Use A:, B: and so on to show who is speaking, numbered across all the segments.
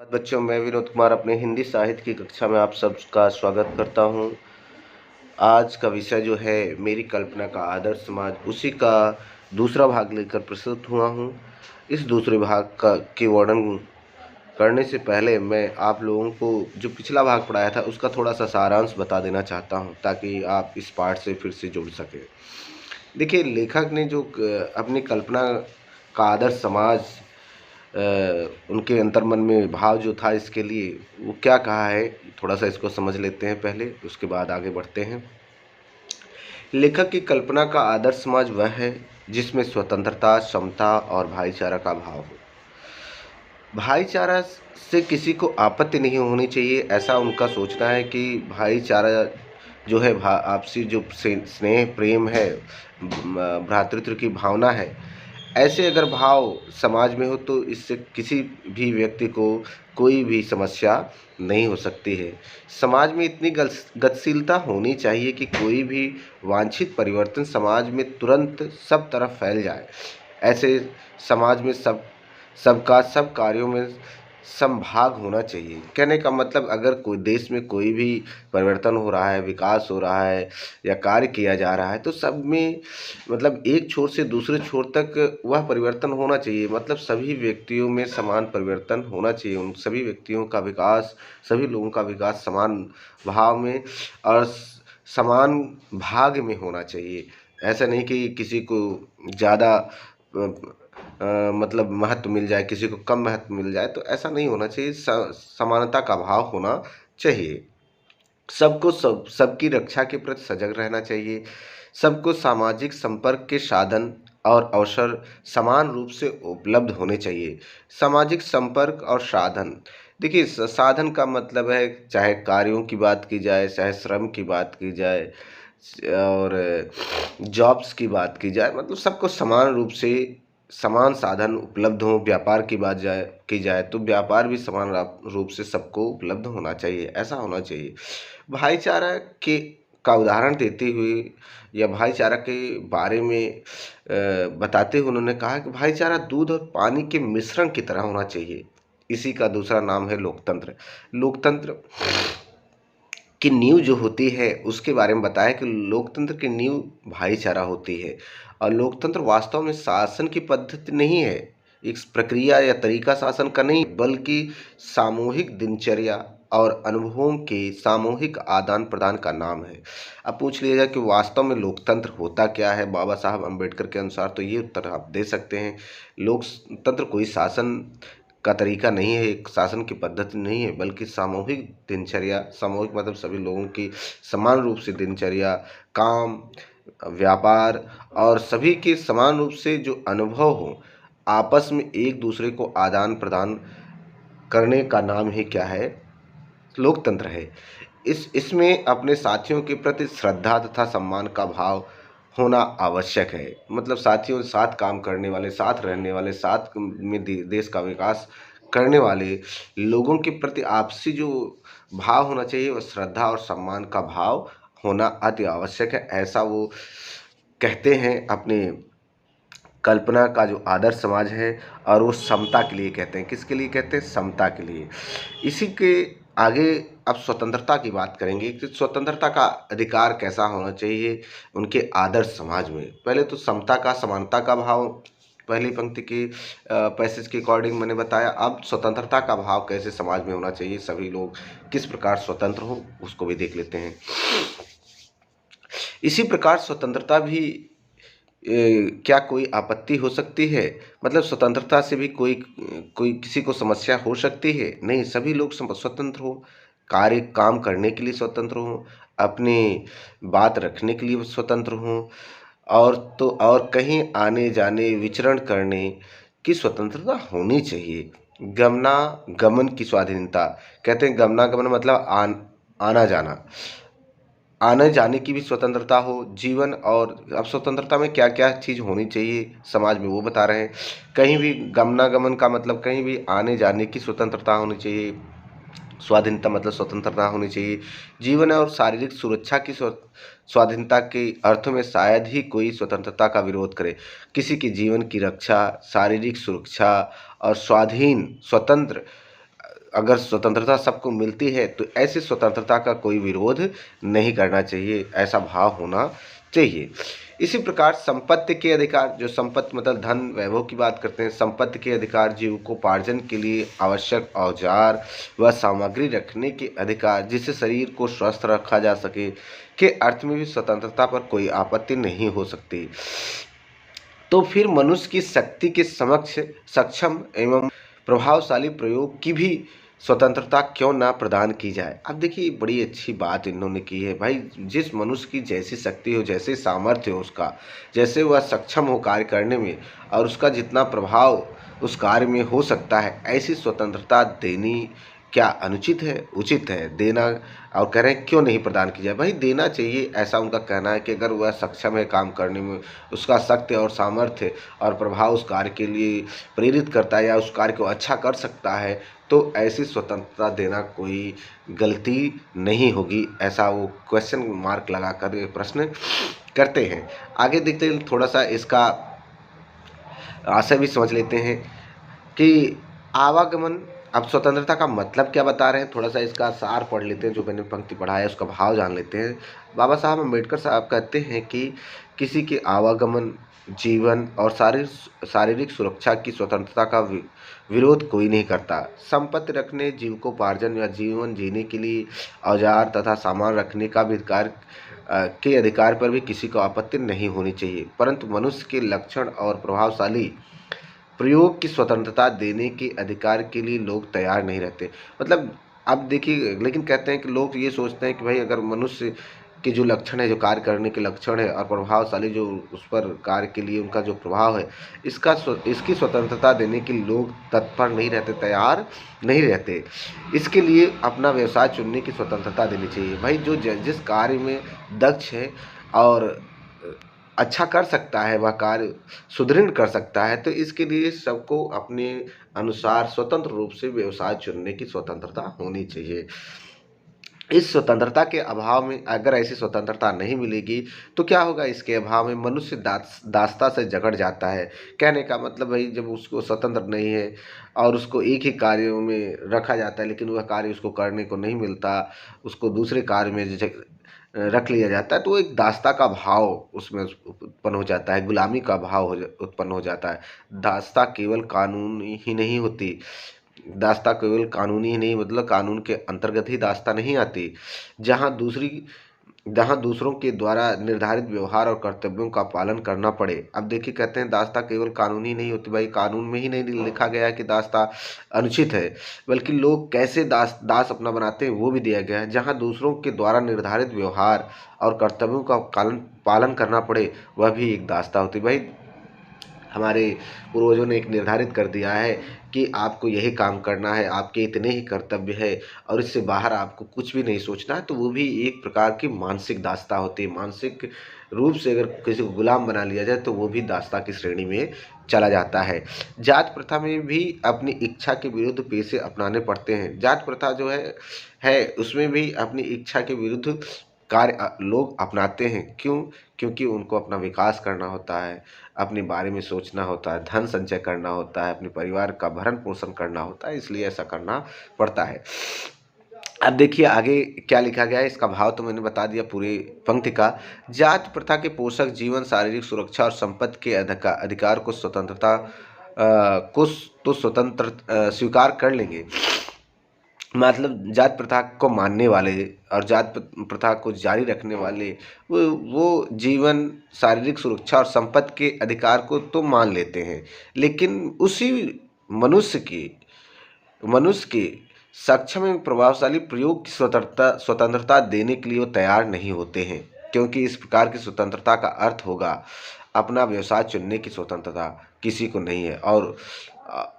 A: बच्चों, मैं विनोद कुमार अपने हिंदी साहित्य की कक्षा में आप सबका स्वागत करता हूं। आज का विषय जो है मेरी कल्पना का आदर्श समाज, उसी का दूसरा भाग लेकर प्रस्तुत हुआ हूं। इस दूसरे भाग का के वर्णन करने से पहले मैं आप लोगों को जो पिछला भाग पढ़ाया था उसका थोड़ा सा सारांश बता देना चाहता हूं, ताकि आप इस पाठ से फिर से जुड़ सकें। देखिए, लेखक ने जो अपनी कल्पना का आदर्श समाज उनके अंतर्मन में भाव जो था इसके लिए, वो क्या कहा है, थोड़ा सा इसको समझ लेते हैं पहले, उसके बाद आगे बढ़ते हैं। लेखक की कल्पना का आदर्श समाज वह है जिसमें स्वतंत्रता, समता और भाईचारा का भाव हो। भाईचारा से किसी को आपत्ति नहीं होनी चाहिए, ऐसा उनका सोचना है कि भाईचारा जो है, आपसी जो स्नेह प्रेम है, भ्रातृत्व की भावना है, ऐसे अगर भाव समाज में हो तो इससे किसी भी व्यक्ति को कोई भी समस्या नहीं हो सकती है। समाज में इतनी गतिशीलता होनी चाहिए कि कोई भी वांछित परिवर्तन समाज में तुरंत सब तरफ फैल जाए। ऐसे समाज में सबका सब कार्यों में समभाग होना चाहिए। कहने का मतलब, अगर कोई देश में कोई भी परिवर्तन हो रहा है, विकास हो रहा है या कार्य किया जा रहा है, तो सब में मतलब एक छोर से दूसरे छोर तक वह परिवर्तन होना चाहिए। मतलब सभी व्यक्तियों में समान परिवर्तन होना चाहिए। उन सभी व्यक्तियों का विकास, सभी लोगों का विकास समान भाव में और समान भाग में होना चाहिए। ऐसा नहीं कि किसी को ज़्यादा मतलब महत्व मिल जाए, किसी को कम महत्व मिल जाए, तो ऐसा नहीं होना चाहिए। समानता का भाव होना चाहिए। सबको सबकी रक्षा के प्रति सजग रहना चाहिए। सबको सामाजिक संपर्क के साधन और अवसर समान रूप से उपलब्ध होने चाहिए। सामाजिक संपर्क और साधन, देखिए, साधन का मतलब है, चाहे कार्यों की बात की जाए, चाहे श्रम की बात की जाए और जॉब्स की बात की जाए, मतलब सबको समान रूप से समान साधन उपलब्ध हो। व्यापार की बात की जाए तो व्यापार भी समान रूप से सबको उपलब्ध होना चाहिए, ऐसा होना चाहिए। भाईचारा के का उदाहरण देते हुए या भाईचारा के बारे में बताते हुए उन्होंने कहा कि भाईचारा दूध और पानी के मिश्रण की तरह होना चाहिए। इसी का दूसरा नाम है लोकतंत्र। लोकतंत्र की नींव जो होती है उसके बारे में बताया कि लोकतंत्र की नींव भाईचारा होती है। और लोकतंत्र वास्तव में शासन की पद्धति नहीं है, एक प्रक्रिया या तरीका शासन का नहीं, बल्कि सामूहिक दिनचर्या और अनुभवों के सामूहिक आदान प्रदान का नाम है। अब पूछ लिया जाए कि वास्तव में लोकतंत्र होता क्या है बाबा साहब अम्बेडकर के अनुसार, तो ये उत्तर आप दे सकते हैं। लोकतंत्र कोई शासन का तरीका नहीं है, एक शासन की पद्धति नहीं है, बल्कि सामूहिक दिनचर्या, सामूहिक मतलब सभी लोगों की समान रूप से दिनचर्या, काम, व्यापार और सभी के समान रूप से जो अनुभव हो, आपस में एक दूसरे को आदान प्रदान करने का नाम ही क्या है, लोकतंत्र है। इसमें अपने साथियों के प्रति श्रद्धा तथा सम्मान का भाव होना आवश्यक है। मतलब साथियों के साथ काम करने वाले, साथ रहने वाले, साथ में देश का विकास करने वाले लोगों के प्रति आपसी जो भाव होना चाहिए, वह श्रद्धा और सम्मान का भाव होना अति आवश्यक है। ऐसा वो कहते हैं अपने कल्पना का जो आदर्श समाज है। और वो समता के लिए कहते हैं। किसके लिए कहते हैं? समता के लिए। इसी के आगे अब स्वतंत्रता की बात करेंगे कि स्वतंत्रता का अधिकार कैसा होना चाहिए उनके आदर्श समाज में। पहले तो समता का, समानता का भाव पहली पंक्ति की पैसेज के अकॉर्डिंग मैंने बताया। अब स्वतंत्रता का भाव कैसे समाज में होना चाहिए, सभी लोग किस प्रकार स्वतंत्र हो, उसको भी देख लेते हैं। इसी प्रकार स्वतंत्रता भी क्या कोई आपत्ति हो सकती है? मतलब स्वतंत्रता से भी कोई कोई किसी को समस्या हो सकती है? नहीं, सभी लोग स्वतंत्र हो, काम करने के लिए स्वतंत्र हो, अपनी बात रखने के लिए स्वतंत्र हो, और तो और कहीं आने जाने, विचरण करने की स्वतंत्रता होनी चाहिए। गमनागमन की स्वाधीनता, कहते हैं गमनागमन मतलब आना जाना, आने जाने की भी स्वतंत्रता हो। जीवन, और अब स्वतंत्रता में क्या क्या चीज़ होनी चाहिए समाज में, वो बता रहे हैं। कहीं भी गमनागमन का मतलब कहीं भी आने जाने की स्वतंत्रता होनी चाहिए। स्वाधीनता मतलब स्वतंत्रता होनी चाहिए। जीवन और शारीरिक सुरक्षा की स्वाधीनता के अर्थों में शायद ही कोई स्वतंत्रता का विरोध करे। किसी के जीवन की रक्षा, शारीरिक सुरक्षा और स्वाधीन स्वतंत्र अगर स्वतंत्रता सबको मिलती है तो ऐसी स्वतंत्रता का कोई विरोध नहीं करना चाहिए, ऐसा भाव होना चाहिए। इसी प्रकार संपत्ति के अधिकार, जो संपत्ति मतलब धन वैभव की बात करते हैं, संपत्ति के अधिकार, जीविकोपार्जन के लिए आवश्यक औजार व सामग्री रखने के अधिकार, जिससे शरीर को स्वस्थ रखा जा सके, के अर्थ में भी स्वतंत्रता पर कोई आपत्ति नहीं हो सकती। तो फिर मनुष्य की शक्ति के समक्ष सक्षम एवं प्रभावशाली प्रयोग की भी स्वतंत्रता क्यों ना प्रदान की जाए। अब देखिए बड़ी अच्छी बात इन्होंने की है भाई, जिस मनुष्य की जैसी शक्ति हो, जैसे सामर्थ्य हो उसका, जैसे वह सक्षम हो कार्य करने में और उसका जितना प्रभाव उस कार्य में हो सकता है, ऐसी स्वतंत्रता देनी क्या अनुचित है? उचित है देना। और कह रहे हैं क्यों नहीं प्रदान की जाए, भाई देना चाहिए, ऐसा उनका कहना है कि अगर वह सक्षम है काम करने में, उसका शक्ति और सामर्थ्य और प्रभाव उस कार्य के लिए प्रेरित करता है या उस कार्य को अच्छा कर सकता है, तो ऐसी स्वतंत्रता देना कोई गलती नहीं होगी, ऐसा वो क्वेश्चन मार्क लगा कर प्रश्न करते हैं। आगे देखते हैं, थोड़ा सा इसका आशय भी समझ लेते हैं कि आवागमन, अब स्वतंत्रता का मतलब क्या बता रहे हैं, थोड़ा सा इसका सार पढ़ लेते हैं, जो मैंने पंक्ति पढ़ा है उसका भाव जान लेते हैं। बाबा साहब अम्बेडकर साहब कहते हैं कि किसी के आवागमन, जीवन और शारीरिक सुरक्षा की स्वतंत्रता का विरोध कोई नहीं करता। संपत्ति रखने, जीविकोपार्जन या जीवन जीने के लिए औजार तथा सामान रखने का भी अधिकार के अधिकार पर भी किसी को आपत्ति नहीं होनी चाहिए, परंतु मनुष्य के लक्षण और प्रभावशाली प्रयोग की स्वतंत्रता देने के अधिकार के लिए लोग तैयार नहीं रहते। मतलब अब देखिए, लेकिन कहते हैं कि लोग ये सोचते हैं कि भाई अगर मनुष्य के जो लक्षण है, जो कार्य करने के लक्षण है और प्रभावशाली जो उस पर कार्य के लिए उनका जो प्रभाव है, इसकी स्वतंत्रता देने के लोग तत्पर नहीं रहते, तैयार नहीं रहते। इसके लिए अपना व्यवसाय चुनने की स्वतंत्रता देनी चाहिए। भाई जो जिस कार्य में दक्ष है और अच्छा कर सकता है, वह कार्य सुदृढ़ कर सकता है, तो इसके लिए सबको अपने अनुसार स्वतंत्र रूप से व्यवसाय चुनने की स्वतंत्रता होनी चाहिए। इस स्वतंत्रता के अभाव में, अगर ऐसी स्वतंत्रता नहीं मिलेगी तो क्या होगा, इसके अभाव में मनुष्य दासता से जकड़ जाता है। कहने का मतलब भाई, जब उसको स्वतंत्र नहीं है और उसको एक ही कार्यों में रखा जाता है, लेकिन वह कार्य उसको करने को नहीं मिलता, उसको दूसरे कार्य में रख लिया जाता है, तो एक दासता का भाव उसमें उत्पन्न हो जाता है, गुलामी का भाव उत्पन्न हो जाता है। दासता केवल कानूनी ही नहीं होती, दासता केवल कानूनी ही नहीं, मतलब कानून के अंतर्गत ही दासता नहीं आती। जहाँ दूसरों के द्वारा निर्धारित व्यवहार और कर्तव्यों का पालन करना पड़े। अब देखिए कहते हैं दासता केवल कानूनी नहीं होती, भाई कानून में ही नहीं लिखा गया है कि दासता अनुचित है, बल्कि लोग कैसे दास अपना बनाते हैं वो भी दिया गया है। जहाँ दूसरों के द्वारा निर्धारित व्यवहार और कर्तव्यों का पालन करना पड़े, वह भी एक दासता होती है। भाई हमारे पूर्वजों ने एक निर्धारित कर दिया है कि आपको यही काम करना है, आपके इतने ही कर्तव्य है और इससे बाहर आपको कुछ भी नहीं सोचना है, तो वो भी एक प्रकार की मानसिक दासता होती है। मानसिक रूप से अगर किसी को गुलाम बना लिया जाए तो वो भी दासता की श्रेणी में चला जाता है। जात प्रथा में भी अपनी इच्छा के विरुद्ध पेशे अपनाने पड़ते हैं। जात प्रथा जो है उसमें भी अपनी इच्छा के विरुद्ध कार्य लोग अपनाते हैं। क्यों? क्योंकि उनको अपना विकास करना होता है, अपने बारे में सोचना होता है, धन संचय करना होता है, अपने परिवार का भरण पोषण करना होता है, इसलिए ऐसा करना पड़ता है। अब देखिए आगे क्या लिखा गया है, इसका भाव तो मैंने बता दिया पूरी पंक्ति का। जात प्रथा के पोषक जीवन, शारीरिक सुरक्षा और संपत्ति के अधिकार को स्वतंत्र स्वीकार कर लेंगे। मतलब जात प्रथा को मानने वाले और जात प्रथा को जारी रखने वाले वो जीवन, शारीरिक सुरक्षा और संपत्ति के अधिकार को तो मान लेते हैं, लेकिन उसी मनुष्य के सक्षम एवं प्रभावशाली प्रयोग की स्वतंत्रता देने के लिए वो तैयार नहीं होते हैं, क्योंकि इस प्रकार की स्वतंत्रता का अर्थ होगा अपना व्यवसाय चुनने की स्वतंत्रता किसी को नहीं है, और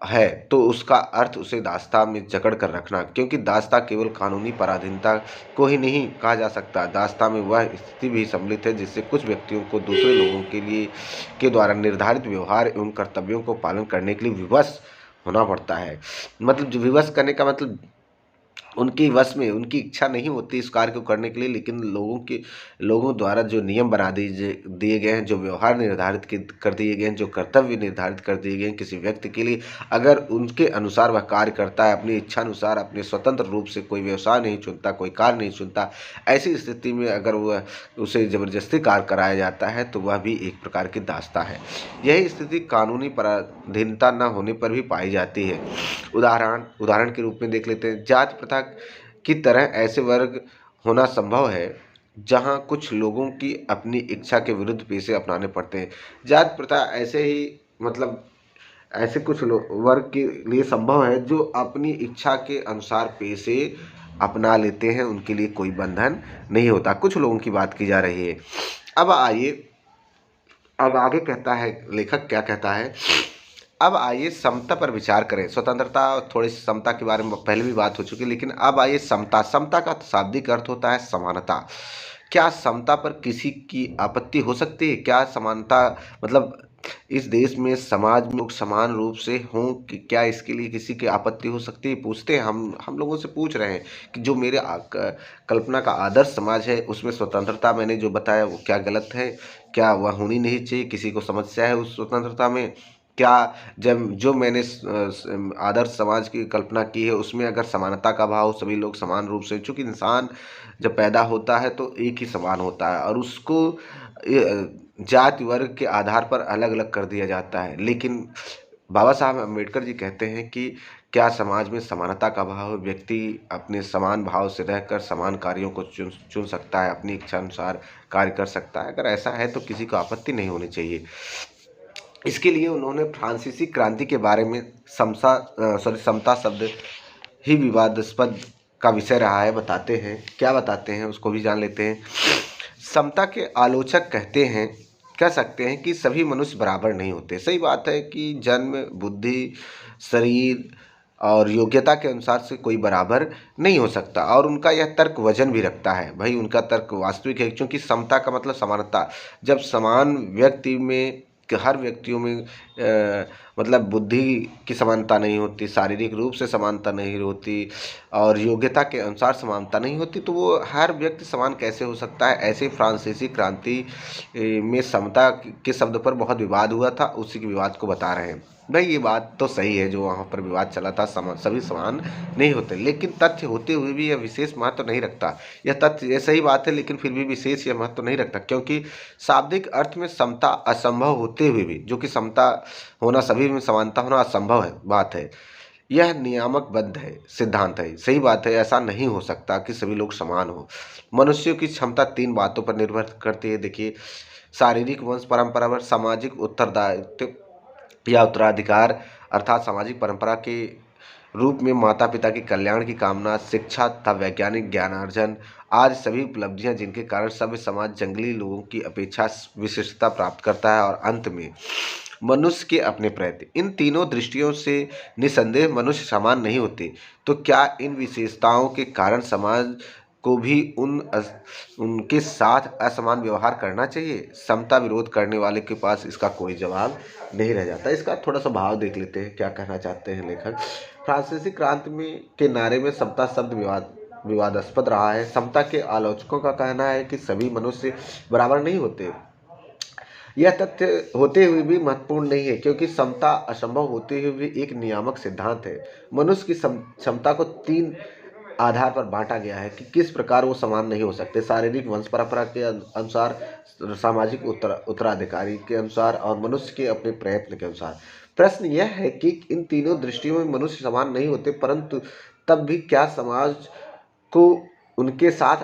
A: है तो उसका अर्थ उसे दासता में जकड़ कर रखना, क्योंकि दासता केवल कानूनी पराधीनता को ही नहीं कहा जा सकता। दासता में वह स्थिति भी सम्मिलित है जिससे कुछ व्यक्तियों को दूसरे लोगों के द्वारा निर्धारित व्यवहार एवं कर्तव्यों को पालन करने के लिए विवश होना पड़ता है। मतलब जो विवश करने का मतलब उनकी वश में उनकी इच्छा नहीं होती इस कार्य को करने के लिए, लेकिन लोगों द्वारा जो नियम बना दिए गए हैं, जो व्यवहार निर्धारित कर दिए गए हैं, जो कर्तव्य निर्धारित कर दिए गए हैं किसी व्यक्ति के लिए, अगर उनके अनुसार वह कार्य करता है, अपनी इच्छा अनुसार, अपने स्वतंत्र रूप से कोई व्यवसाय नहीं चुनता, कोई कार्य नहीं चुनता, ऐसी स्थिति में अगर वह उसे जबरदस्ती कार्य कराया जाता है तो वह भी एक प्रकार की दास्ता है। यही स्थिति कानूनी पराधीनता न होने पर भी पाई जाती है। उदाहरण के रूप में देख लेते हैं, जाति प्रथा की तरह ऐसे वर्ग होना संभव है जहां कुछ लोगों की अपनी इच्छा के विरुद्ध पेशे अपनाने पड़ते हैं। जाति प्रथा ऐसे ही मतलब ऐसे कुछ वर्ग के लिए संभव है जो अपनी इच्छा के अनुसार पेशे अपना लेते हैं, उनके लिए कोई बंधन नहीं होता। कुछ लोगों की बात की जा रही है। अब आइए, अब आगे कहता है लेखक, क्या कहता है, अब आइए समता पर विचार करें। स्वतंत्रता और थोड़ी सी समता के बारे में पहले भी बात हो चुकी है, लेकिन अब आइए समता। समता का शाब्दिक अर्थ होता है समानता। क्या समता पर किसी की आपत्ति हो सकती है? क्या समानता मतलब इस देश में समाज में लोग समान रूप से हों कि क्या इसके लिए किसी की आपत्ति हो सकती है? पूछते हैं, हम लोगों से पूछ रहे हैं कि जो मेरे कल्पना का आदर्श समाज है उसमें स्वतंत्रता मैंने जो बताया वो क्या गलत है? क्या वह होनी नहीं चाहिए? किसी को समस्या है उस स्वतंत्रता में? क्या जब जो मैंने आदर्श समाज की कल्पना की है उसमें अगर समानता का भाव, सभी लोग समान रूप से, चूँकि इंसान जब पैदा होता है तो एक ही समान होता है और उसको जाति वर्ग के आधार पर अलग अलग कर दिया जाता है। लेकिन बाबा साहब अम्बेडकर जी कहते हैं कि क्या समाज में समानता का भाव है? व्यक्ति अपने समान भाव से रहकर समान कार्यों को चुन सकता है, अपनी इच्छा अनुसार कार्य कर सकता है। अगर ऐसा है तो किसी को आपत्ति नहीं होनी चाहिए। इसके लिए उन्होंने फ्रांसीसी क्रांति के बारे में समता शब्द ही विवादास्पद का विषय रहा है बताते हैं। क्या बताते हैं उसको भी जान लेते हैं। समता के आलोचक कह सकते हैं कि सभी मनुष्य बराबर नहीं होते। सही बात है कि जन्म, बुद्धि, शरीर और योग्यता के अनुसार से कोई बराबर नहीं हो सकता, और उनका यह तर्क वजन भी रखता है। भाई उनका तर्क वास्तविक है, क्योंकि समता का मतलब समानता। जब समान व्यक्ति में कि हर व्यक्तियों में मतलब बुद्धि की समानता नहीं होती, शारीरिक रूप से समानता नहीं होती और योग्यता के अनुसार समानता नहीं होती, तो वो हर व्यक्ति समान कैसे हो सकता है? ऐसे फ्रांसीसी क्रांति में समता के शब्द पर बहुत विवाद हुआ था, उसी के विवाद को बता रहे हैं। भाई ये बात तो सही है, जो वहाँ पर विवाद चला था, सभी समान नहीं होते, लेकिन तथ्य होते हुए भी यह विशेष महत्व नहीं रखता। यह तथ्य ये सही बात है, लेकिन फिर भी विशेष यह महत्व नहीं रखता, क्योंकि शाब्दिक अर्थ में समता असंभव होते हुए भी, जो कि समता होना, सभी में समानता होना असंभव है बात है, यह नियामकबद्ध है, सिद्धांत है। सही बात है, ऐसा नहीं हो सकता कि सभी लोग समान हो। मनुष्यों की क्षमता 3 बातों पर निर्भर करती है। देखिए, शारीरिक वंश परंपरा पर, सामाजिक उत्तरदायित्व या उत्तराधिकार अर्थात सामाजिक परंपरा के रूप में माता पिता की कल्याण की कामना, शिक्षा तथा वैज्ञानिक ज्ञानार्जन, आज सभी उपलब्धियां जिनके कारण सभ्य समाज जंगली लोगों की अपेक्षा विशिष्टता प्राप्त करता है, और अंत में मनुष्य के अपने प्रयत्न। इन तीनों दृष्टियों से निसंदेह मनुष्य समान नहीं होते। तो क्या इन विशेषताओं के कारण समाज को भी उनके साथ असमान व्यवहार करना चाहिए? समता विरोध करने वाले के पास इसका कोई जवाब नहीं रह जाता। इसका थोड़ा सा भाव देख लेते हैं, क्या कहना चाहते हैं लेखक। फ्रांसीसी क्रांति में के नारे में समता शब्द विवादास्पद रहा है। समता के आलोचकों का कहना है कि सभी मनुष्य बराबर नहीं होते। यह तथ्य होते हुए भी महत्वपूर्ण नहीं है, क्योंकि समता असंभव होते हुए भी एक नियामक सिद्धांत है। मनुष्य की क्षमता को 3 आधार पर बांटा गया है कि किस प्रकार वो समान नहीं हो सकते: शारीरिक वंश परंपरा के अनुसार, सामाजिक उत्तराधिकारी के अनुसार, और मनुष्य के अपने प्रयत्न के अनुसार। प्रश्न यह है कि इन तीनों दृष्टियों में मनुष्य समान नहीं होते, परंतु तब भी क्या समाज को उनके साथ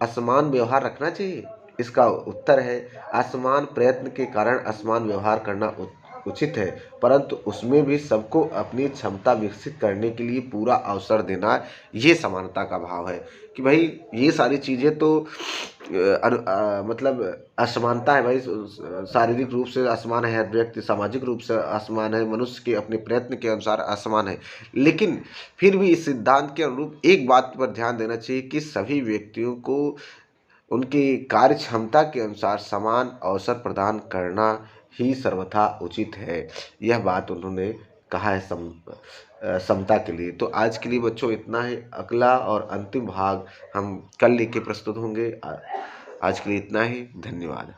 A: असमान व्यवहार रखना चाहिए? इसका उत्तर है, असमान प्रयत्न के कारण असमान व्यवहार करना उचित है, परंतु उसमें भी सबको अपनी क्षमता विकसित करने के लिए पूरा अवसर देना, ये समानता का भाव है। कि भाई ये सारी चीज़ें तो मतलब असमानता है भाई। शारीरिक रूप से असमान है हर व्यक्ति, सामाजिक रूप से असमान है, मनुष्य के अपने प्रयत्न के अनुसार असमान है, लेकिन फिर भी इस सिद्धांत के अनुरूप एक बात पर ध्यान देना चाहिए कि सभी व्यक्तियों को उनकी कार्य क्षमता के अनुसार समान अवसर प्रदान करना ही सर्वथा उचित है। यह बात उन्होंने कहा है समता के लिए। तो आज के लिए बच्चों इतना ही, अगला और अंतिम भाग हम कल लेके प्रस्तुत होंगे। आज के लिए इतना ही, धन्यवाद।